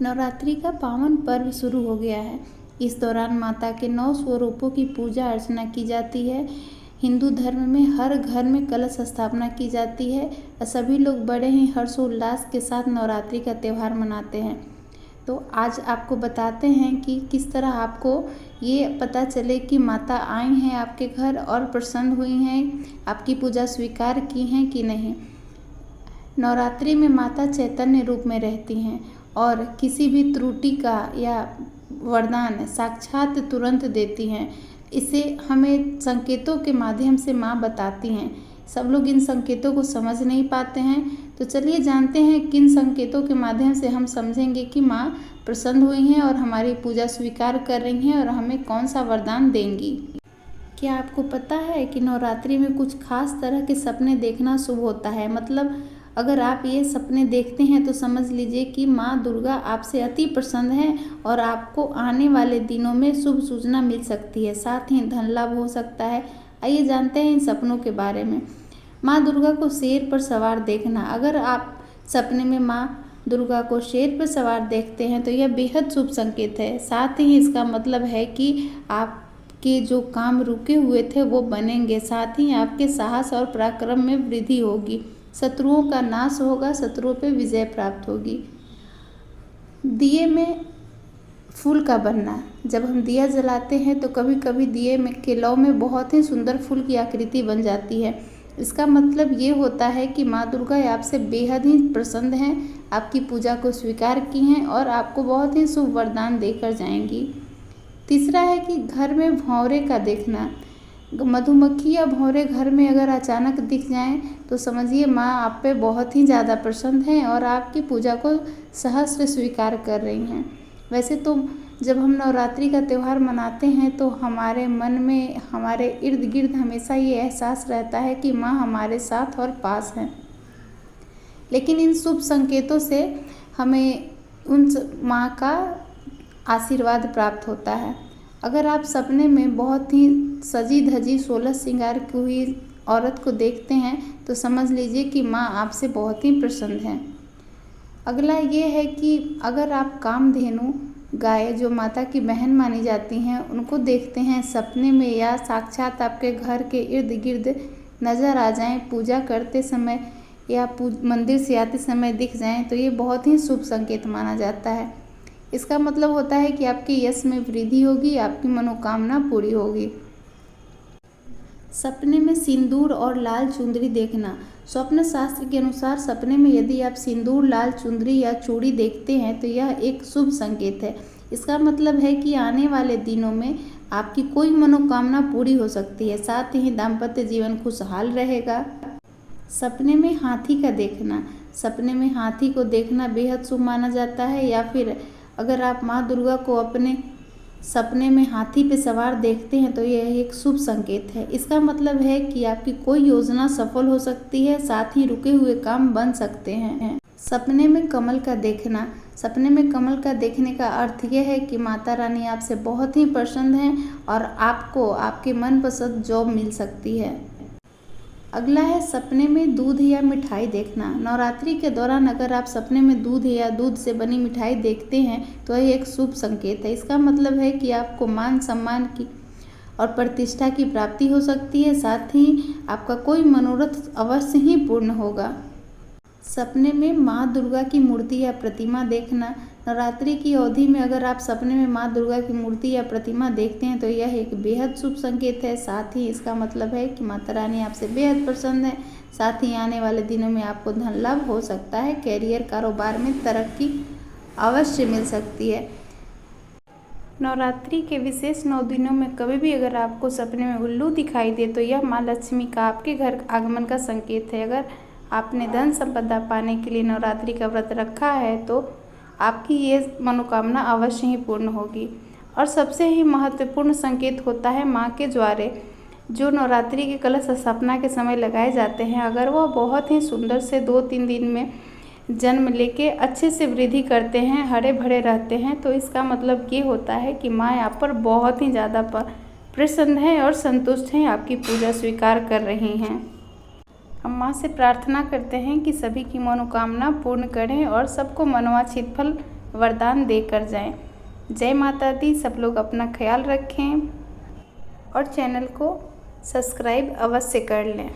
नवरात्रि का पावन पर्व शुरू हो गया है। इस दौरान माता के 9 स्वरूपों की पूजा अर्चना की जाती है। हिंदू धर्म में हर घर में कलश स्थापना की जाती है और सभी लोग बड़े ही हर्षोल्लास के साथ नवरात्रि का त्यौहार मनाते हैं। तो आज आपको बताते हैं कि किस तरह आपको ये पता चले कि माता आई हैं आपके घर और प्रसन्न हुई हैं, आपकी पूजा स्वीकार की हैं कि नहीं। नवरात्रि में माता चैतन्य रूप में रहती हैं और किसी भी त्रुटि का या वरदान साक्षात तुरंत देती हैं। इसे हमें संकेतों के माध्यम से माँ बताती हैं। सब लोग इन संकेतों को समझ नहीं पाते हैं, तो चलिए जानते हैं किन संकेतों के माध्यम से हम समझेंगे कि माँ प्रसन्न हुई हैं और हमारी पूजा स्वीकार कर रही हैं और हमें कौन सा वरदान देंगी। क्या आपको पता है कि नवरात्रि में कुछ खास तरह के सपने देखना शुभ होता है। मतलब अगर आप ये सपने देखते हैं तो समझ लीजिए कि माँ दुर्गा आपसे अति प्रसन्न है और आपको आने वाले दिनों में शुभ सूचना मिल सकती है, साथ ही धन लाभ हो सकता है। आइए जानते हैं इन सपनों के बारे में। माँ दुर्गा को शेर पर सवार देखना। अगर आप सपने में माँ दुर्गा को शेर पर सवार देखते हैं तो यह बेहद शुभ संकेत है। साथ ही इसका मतलब है कि आपके जो काम रुके हुए थे वो बनेंगे, साथ ही आपके साहस और पराक्रम में वृद्धि होगी, शत्रुओं का नाश होगा, शत्रुओं पर विजय प्राप्त होगी। दिए में फूल का बनना। जब हम दिया जलाते हैं तो कभी कभी दिए में के लौ में बहुत ही सुंदर फूल की आकृति बन जाती है। इसका मतलब ये होता है कि माँ दुर्गा आपसे बेहद ही प्रसन्न हैं, आपकी पूजा को स्वीकार की हैं और आपको बहुत ही शुभ वरदान देकर जाएंगी। तीसरा है कि घर में भौरे का देखना। मधुमक्खी या भौरे घर में अगर अचानक दिख जाएं तो समझिए माँ आप पे बहुत ही ज़्यादा प्रसन्न हैं और आपकी पूजा को सहर्ष स्वीकार कर रही हैं। वैसे तो जब हम नवरात्रि का त्यौहार मनाते हैं तो हमारे मन में, हमारे इर्द गिर्द हमेशा ये एहसास रहता है कि माँ हमारे साथ और पास हैं। लेकिन इन शुभ संकेतों से हमें उन माँ का आशीर्वाद प्राप्त होता है। अगर आप सपने में बहुत ही सजी धजी 16 श्रृंगार की हुई औरत को देखते हैं तो समझ लीजिए कि माँ आपसे बहुत ही प्रसन्न है। अगला ये है कि अगर आप कामधेनु गाय जो माता की बहन मानी जाती हैं उनको देखते हैं सपने में या साक्षात आपके घर के इर्द गिर्द नज़र आ जाएं, पूजा करते समय या मंदिर से आते समय दिख जाएं तो ये बहुत ही शुभ संकेत माना जाता है। इसका मतलब होता है कि आपके यश में वृद्धि होगी, आपकी मनोकामना पूरी होगी। सपने में सिंदूर और लाल चुंदरी देखना। स्वप्न शास्त्र के अनुसार सपने में यदि आप सिंदूर, लाल चुंदरी या चूड़ी देखते हैं तो यह एक शुभ संकेत है। इसका मतलब है कि आने वाले दिनों में आपकी कोई मनोकामना पूरी हो सकती है, साथ ही दाम्पत्य जीवन खुशहाल रहेगा। सपने में हाथी का देखना। सपने में हाथी को देखना बेहद शुभ माना जाता है। या फिर अगर आप माँ दुर्गा को अपने सपने में हाथी पे सवार देखते हैं तो यह एक शुभ संकेत है। इसका मतलब है कि आपकी कोई योजना सफल हो सकती है, साथ ही रुके हुए काम बन सकते हैं। सपने में कमल का देखना। सपने में कमल का देखने का अर्थ यह है कि माता रानी आपसे बहुत ही प्रसन्न हैं और आपको आपके मनपसंद जॉब मिल सकती है। अगला है सपने में दूध या मिठाई देखना। नवरात्रि के दौरान अगर आप सपने में दूध या दूध से बनी मिठाई देखते हैं तो यह एक शुभ संकेत है। इसका मतलब है कि आपको मान सम्मान की और प्रतिष्ठा की प्राप्ति हो सकती है, साथ ही आपका कोई मनोरथ अवश्य ही पूर्ण होगा। सपने में माँ दुर्गा की मूर्ति या प्रतिमा देखना। नवरात्रि की अवधि में अगर आप सपने में माँ दुर्गा की मूर्ति या प्रतिमा देखते हैं तो यह एक बेहद शुभ संकेत है। साथ ही इसका मतलब है कि माता रानी आपसे बेहद प्रसन्न है, साथ ही आने वाले दिनों में आपको धन लाभ हो सकता है, कैरियर कारोबार में तरक्की अवश्य मिल सकती है। नवरात्रि के विशेष 9 दिनों में कभी भी अगर आपको सपने में उल्लू दिखाई दे तो यह माँ लक्ष्मी का आपके घर आगमन का संकेत है। अगर आपने धन संपदा पाने के लिए नवरात्रि का व्रत रखा है तो आपकी ये मनोकामना अवश्य ही पूर्ण होगी। और सबसे ही महत्वपूर्ण संकेत होता है माँ के ज्वारे, जो नवरात्रि के कलश स्थापना के समय लगाए जाते हैं। अगर वह बहुत ही सुंदर से 2-3 दिन में जन्म लेके अच्छे से वृद्धि करते हैं, हरे भरे रहते हैं, तो इसका मतलब ये होता है कि माँ आप पर बहुत ही ज़्यादा प्रसन्न है और संतुष्ट हैं, आपकी पूजा स्वीकार कर रही हैं। हम माँ से प्रार्थना करते हैं कि सभी की मनोकामना पूर्ण करें और सबको मनोवांछित फल वरदान देकर जाएं। जय माता दी। सब लोग अपना ख्याल रखें और चैनल को सब्सक्राइब अवश्य कर लें।